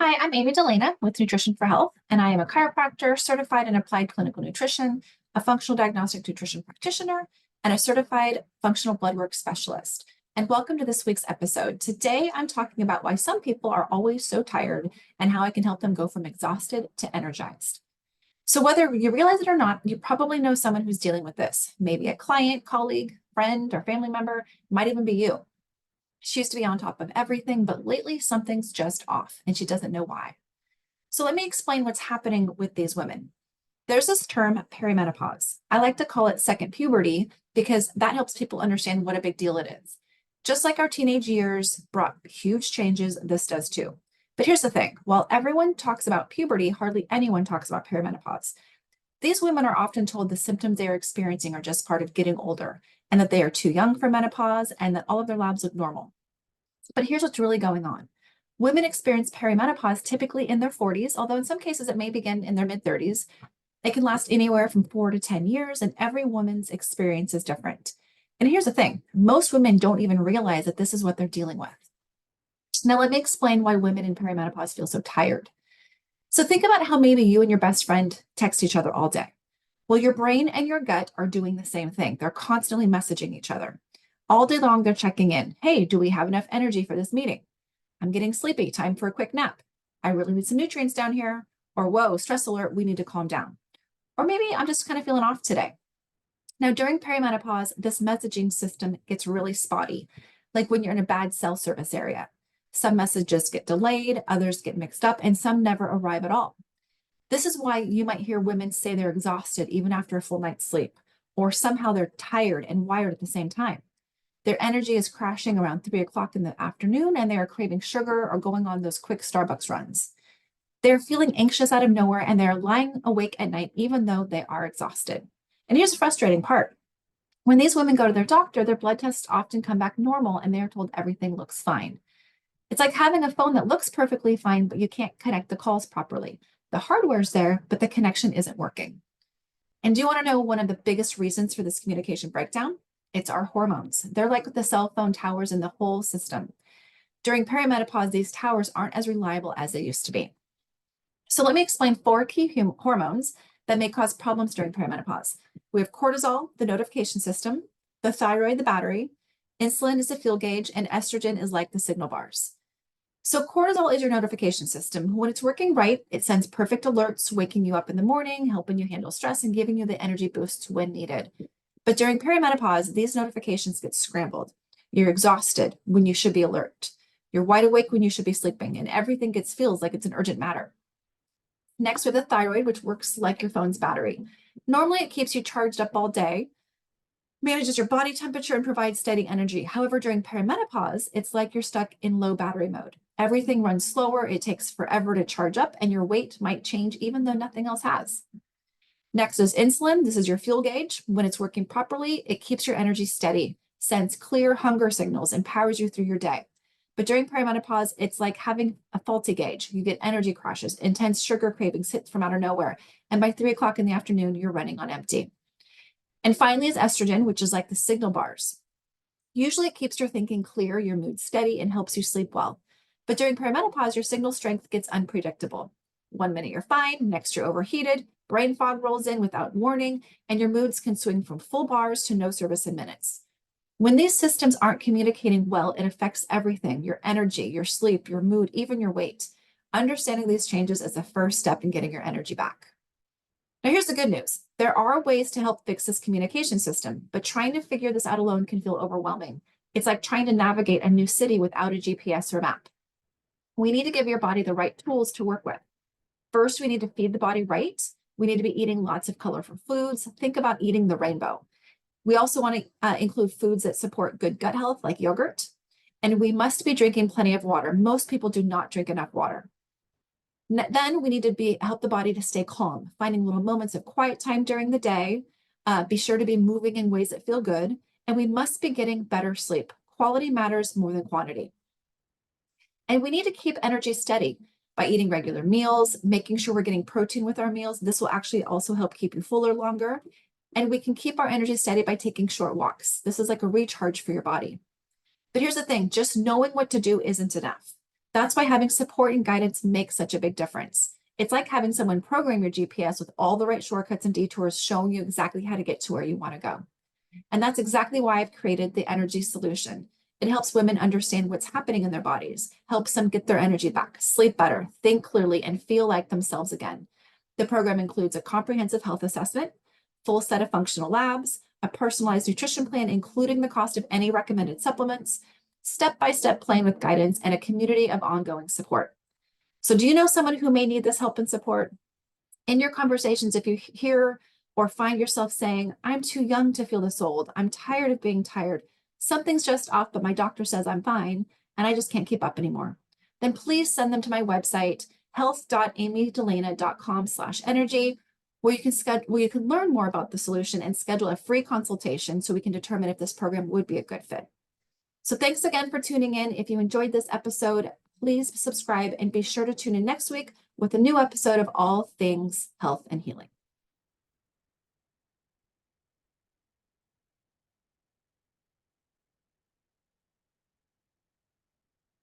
Hi, I'm Amy Delana with Nutrition for Health, and I am a chiropractor certified in applied clinical nutrition, a functional diagnostic nutrition practitioner, and a certified functional blood work specialist. And welcome to this week's episode. Today, I'm talking about why some people are always so tired and how I can help them go from exhausted to energized. So, whether you realize it or not, you probably know someone who's dealing with this, maybe a client, colleague, friend, or family member, might even be you. She used to be on top of everything, but lately something's just off and she doesn't know why. So let me explain what's happening with these women. There's this term perimenopause. I like to call it second puberty because that helps people understand what a big deal it is. Just like our teenage years brought huge changes, this does too. But here's the thing, while everyone talks about puberty, hardly anyone talks about perimenopause. These women are often told the symptoms they are experiencing are just part of getting older and that they are too young for menopause and that all of their labs look normal. But here's what's really going on. Women experience perimenopause typically in their 40s, although in some cases it may begin in their mid 30s. It can last anywhere from 4 to 10 years, and every woman's experience is different. And here's the thing, most women don't even realize that this is what they're dealing with. Now, let me explain why women in perimenopause feel so tired. So think about how maybe you and your best friend text each other all day. Well, your brain and your gut are doing the same thing. They're constantly messaging each other. All day long, they're checking in. Hey, do we have enough energy for this meeting? I'm getting sleepy. Time for a quick nap. I really need some nutrients down here. Or, whoa, stress alert. We need to calm down. Or maybe I'm just kind of feeling off today. Now, during perimenopause, this messaging system gets really spotty, like when you're in a bad cell service area. Some messages get delayed, others get mixed up, and some never arrive at all. This is why you might hear women say they're exhausted even after a full night's sleep, or somehow they're tired and wired at the same time. Their energy is crashing around 3 o'clock in the afternoon, and they are craving sugar or going on those quick Starbucks runs. They're feeling anxious out of nowhere, and they're lying awake at night, even though they are exhausted. And here's the frustrating part. When these women go to their doctor, their blood tests often come back normal, and they are told everything looks fine. It's like having a phone that looks perfectly fine, but you can't connect the calls properly. The hardware's there, but the connection isn't working. And do you want to know one of the biggest reasons for this communication breakdown? It's our hormones. They're like the cell phone towers in the whole system. During perimenopause, these towers aren't as reliable as they used to be. So let me explain 4 key hormones that may cause problems during perimenopause. We have cortisol, the notification system, the thyroid, the battery, insulin is the fuel gauge, and estrogen is like the signal bars. So cortisol is your notification system. When it's working right, it sends perfect alerts, waking you up in the morning, helping you handle stress, and giving you the energy boost when needed. But during perimenopause, these notifications get scrambled. You're exhausted when you should be alert. You're wide awake when you should be sleeping, and everything feels like it's an urgent matter. Next, we have the thyroid, which works like your phone's battery. Normally, it keeps you charged up all day, manages your body temperature, and provides steady energy. However, during perimenopause, it's like you're stuck in low battery mode. Everything runs slower, it takes forever to charge up, and your weight might change even though nothing else has. Next is insulin. This is your fuel gauge. When it's working properly, it keeps your energy steady, sends clear hunger signals, and powers you through your day. But during perimenopause, it's like having a faulty gauge. You get energy crashes, intense sugar cravings hit from out of nowhere, and by 3 o'clock in the afternoon, you're running on empty. And finally is estrogen, which is like the signal bars. Usually it keeps your thinking clear, your mood steady, and helps you sleep well. But during perimenopause, your signal strength gets unpredictable. 1 minute you're fine, next you're overheated, brain fog rolls in without warning, and your moods can swing from full bars to no service in minutes. When these systems aren't communicating well, it affects everything, your energy, your sleep, your mood, even your weight. Understanding these changes is the first step in getting your energy back. Now, here's the good news. There are ways to help fix this communication system, but trying to figure this out alone can feel overwhelming. It's like trying to navigate a new city without a GPS or map. We need to give your body the right tools to work with. First, we need to feed the body right. We need to be eating lots of colorful foods. Think about eating the rainbow. We also want to include foods that support good gut health, like yogurt. And we must be drinking plenty of water. Most people do not drink enough water. Then we need to help the body to stay calm, finding little moments of quiet time during the day. Be sure to be moving in ways that feel good. And we must be getting better sleep. Quality matters more than quantity. And we need to keep energy steady by eating regular meals, making sure we're getting protein with our meals. This will actually also help keep you fuller longer. And we can keep our energy steady by taking short walks. This is like a recharge for your body. But here's the thing, just knowing what to do isn't enough. That's why having support and guidance makes such a big difference. It's like having someone program your GPS with all the right shortcuts and detours showing you exactly how to get to where you want to go. And that's exactly why I've created the energy solution. It helps women understand what's happening in their bodies, helps them get their energy back, sleep better, think clearly, and feel like themselves again. The program includes a comprehensive health assessment, full set of functional labs, a personalized nutrition plan, including the cost of any recommended supplements, step-by-step plan with guidance, and a community of ongoing support. So do you know someone who may need this help and support? In your conversations, if you hear or find yourself saying, I'm too young to feel this old, I'm tired of being tired, something's just off, but my doctor says I'm fine, and I just can't keep up anymore, then please send them to my website, health.amydelena.com/energy, where you can learn more about the solution and schedule a free consultation so we can determine if this program would be a good fit. So thanks again for tuning in. If you enjoyed this episode, please subscribe and be sure to tune in next week with a new episode of All Things Health and Healing.